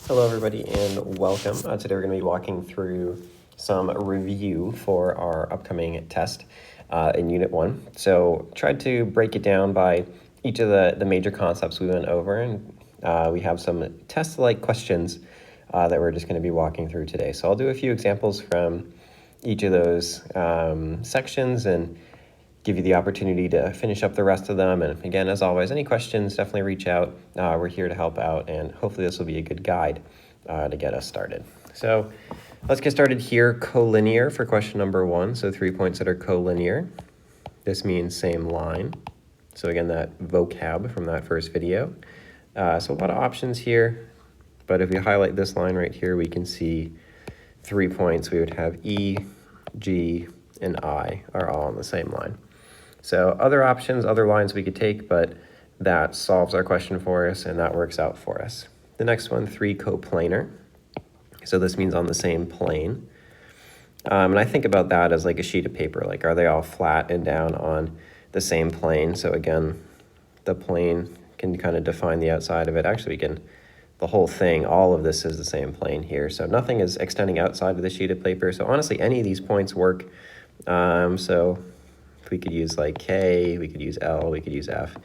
Hello everybody and welcome. Today we're going to be walking through some review for our upcoming test in Unit 1. So tried to break it down by each of the major concepts we went over, and we have some test-like questions that we're just going to be walking through today. So I'll do a few examples from each of those sections and give you the opportunity to finish up the rest of them. And again, as always, any questions, definitely reach out. We're here to help out, and hopefully this will be a good guide to get us started. So let's get started here. Collinear for question number 1. So 3 points that are collinear. This means same line. So again, that vocab from that first video. So a lot of options here, but if we highlight this line right here, we can see 3 points. We would have E, G, and I are all on the same line. So other options, other lines we could take, but that solves our question for us and that works out for us. The next one, 3 coplanar. So this means on the same plane. And I think about that as like a sheet of paper, like are they all flat and down on the same plane? So again, the plane can kind of define the outside of it. Actually, the whole thing, all of this is the same plane here. So nothing is extending outside of the sheet of paper. So honestly, any of these points work. So we could use like K, we could use L, we could use F.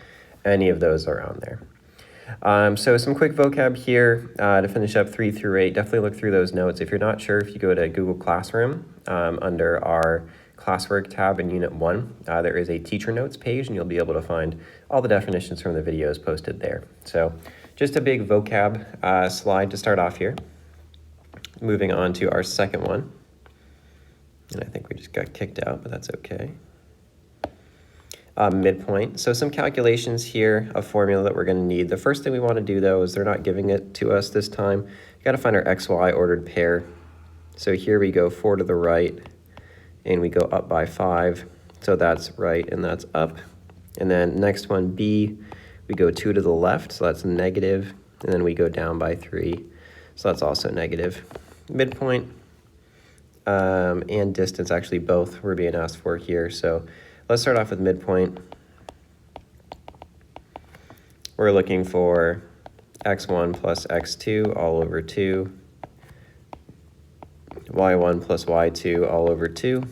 Any of those are on there. So some quick vocab here to finish up 3 through 8. Definitely look through those notes. If you're not sure, if you go to Google Classroom under our classwork tab in Unit 1, there is a teacher notes page and you'll be able to find all the definitions from the videos posted there. So just a big vocab slide to start off here. Moving on to our second one. And I think we just got kicked out, but that's okay. Midpoint. So some calculations here, a formula that we're going to need. The first thing we want to do though is they're not giving it to us this time. We've got to find our XY ordered pair. So here we go 4 to the right and we go up by 5. So that's right and that's up. And then next one, B, we go 2 to the left. So that's negative. And then we go down by 3. So that's also negative. Midpoint and distance, actually both were being asked for here. So let's start off with midpoint. We're looking for x1 plus x2 all over 2, y1 plus y2 all over 2.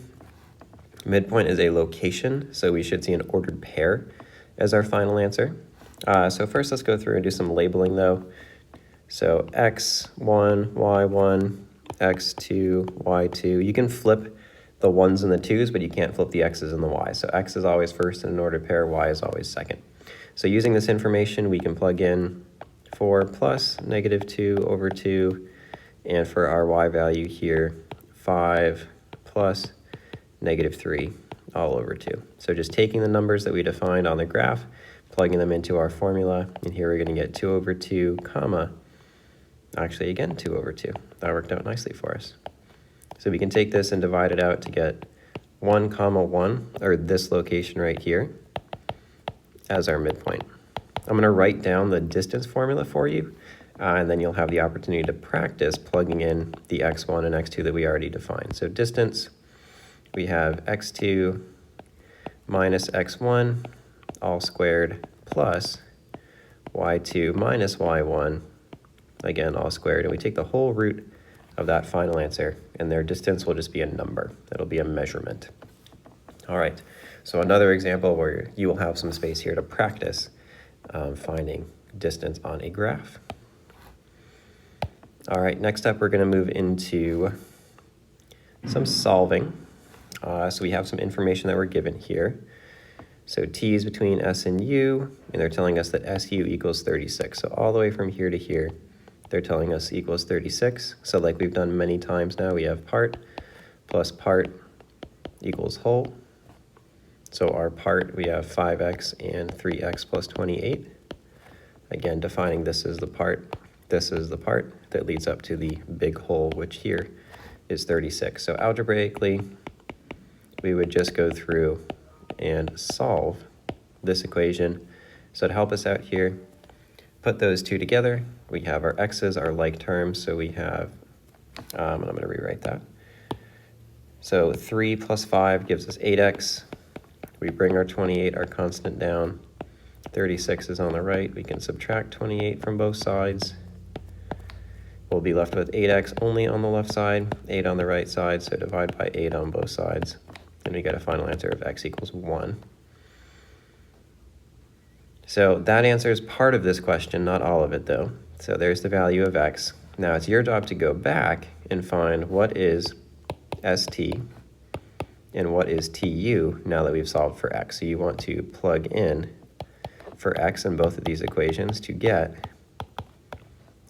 Midpoint is a location, so we should see an ordered pair as our final answer. So first let's go through and do some labeling though. So x1, y1, x2, y2. You can flip the 1s and the 2s, but you can't flip the x's and the y's. So x is always first in an ordered pair, y is always second. So using this information, we can plug in 4 plus negative 2 over 2, and for our y value here, 5 plus negative 3 all over 2. So just taking the numbers that we defined on the graph, plugging them into our formula, and here we're going to get 2 over 2, comma, actually again 2 over 2. That worked out nicely for us. So we can take this and divide it out to get 1 comma 1, or this location right here, as our midpoint. I'm going to write down the distance formula for you, and then you'll have the opportunity to practice plugging in the x1 and x2 that we already defined. So distance, we have x2 minus x1 all squared plus y2 minus y1, again all squared, and we take the whole root of that final answer, and their distance will just be a number. It'll be a measurement. All right, so another example where you will have some space here to practice finding distance on a graph. All right, next up we're going to move into some solving. So we have some information that we're given here. So t is between s and u, and they're telling us that su equals 36. So all the way from here to here, they're telling us equals 36. So like we've done many times now, we have part plus part equals whole. So our part, we have 5x and 3x plus 28. Again, defining this is the part that leads up to the big whole, which here is 36. So algebraically, we would just go through and solve this equation. So to help us out here, put those two together. We have our x's, our like terms, so we have, and I'm going to rewrite that. So 3 plus 5 gives us 8x. We bring our 28, our constant, down. 36 is on the right. We can subtract 28 from both sides. we'll be left with 8x only on the left side, 8 on the right side, so divide by 8 on both sides, and we get a final answer of x equals 1. So that answers part of this question, not all of it though. So there's the value of x. Now it's your job to go back and find what is st and what is tu now that we've solved for x. So you want to plug in for x in both of these equations to get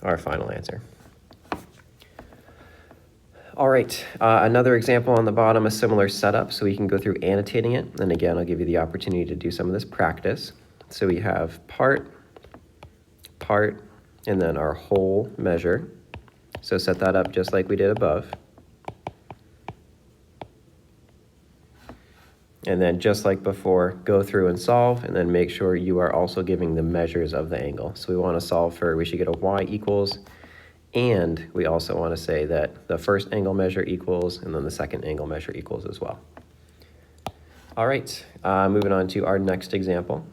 our final answer. All right, another example on the bottom, a similar setup, so we can go through annotating it. And again, I'll give you the opportunity to do some of this practice. So we have part, and then our whole measure. So set that up just like we did above. And then just like before, go through and solve, and then make sure you are also giving the measures of the angle. So we want to solve for, we should get a y equals, and we also want to say that the first angle measure equals, and then the second angle measure equals as well. All right, moving on to our next example.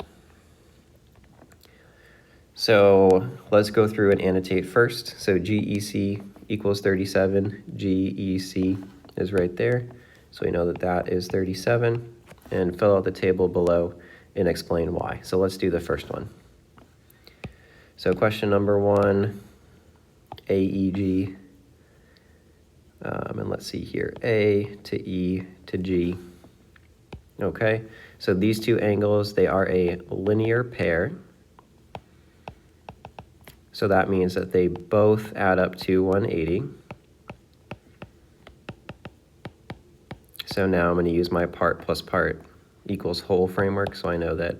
So let's go through and annotate first. So GEC equals 37, GEC is right there. So we know that that is 37, and fill out the table below and explain why. So let's do the first one. So question number 1, AEG, and let's see here, A to E to G. Okay, so these two angles, they are a linear pair. So that means that they both add up to 180. So now I'm going to use my part plus part equals whole framework. So I know that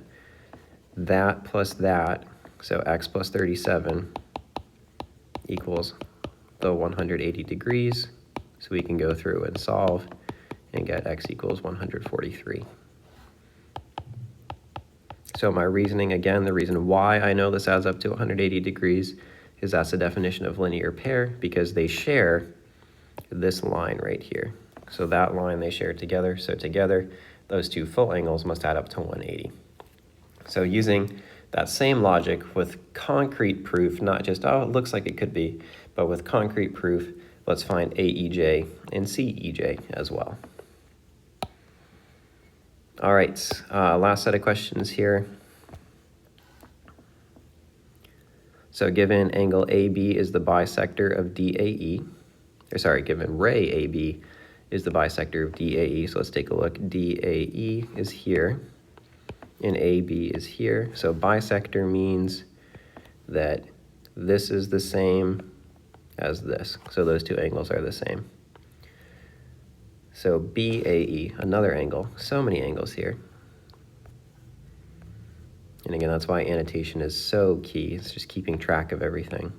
that plus that, so x plus 37 equals the 180 degrees. So we can go through and solve and get x equals 143. So my reasoning, again, the reason why I know this adds up to 180 degrees is that's the definition of linear pair, because they share this line right here. So that line they share together. So together, those two full angles must add up to 180. So using that same logic with concrete proof, not just, oh, it looks like it could be, but with concrete proof, let's find AEJ and CEJ as well. All right, last set of questions here. So given angle AB is the bisector of DAE, or sorry, given ray AB is the bisector of DAE, so let's take a look. DAE is here, and AB is here. So bisector means that this is the same as this. So those two angles are the same. So BAE, another angle, so many angles here. And again, that's why annotation is so key. It's just keeping track of everything.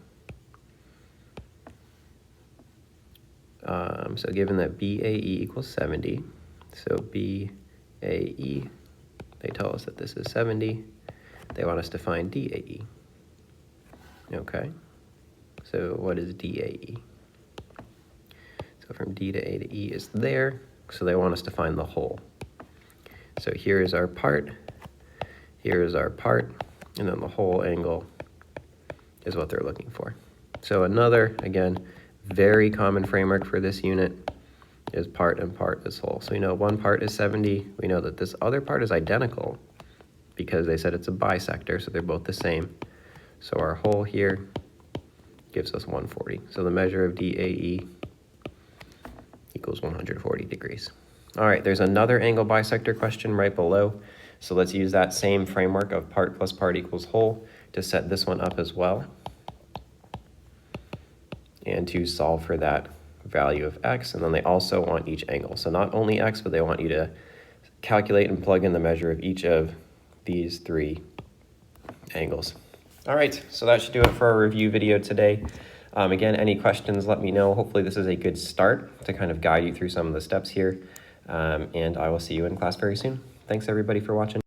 So given that BAE equals 70, so BAE, they tell us that this is 70. They want us to find DAE. Okay, so what is DAE? So from D to A to E is there, so they want us to find the whole. So here is our part, here is our part, and then the whole angle is what they're looking for. So another, again, very common framework for this unit is part and part is whole. So we know one part is 70. We know that this other part is identical because they said it's a bisector, so they're both the same. So our whole here gives us 140. So the measure of DAE equals 140 degrees. All right, there's another angle bisector question right below. So let's use that same framework of part plus part equals whole to set this one up as well, and to solve for that value of x. And then they also want each angle. So not only x, but they want you to calculate and plug in the measure of each of these three angles. All right, so that should do it for our review video today. Again, any questions, let me know. Hopefully this is a good start to kind of guide you through some of the steps here. And I will see you in class very soon. Thanks everybody for watching.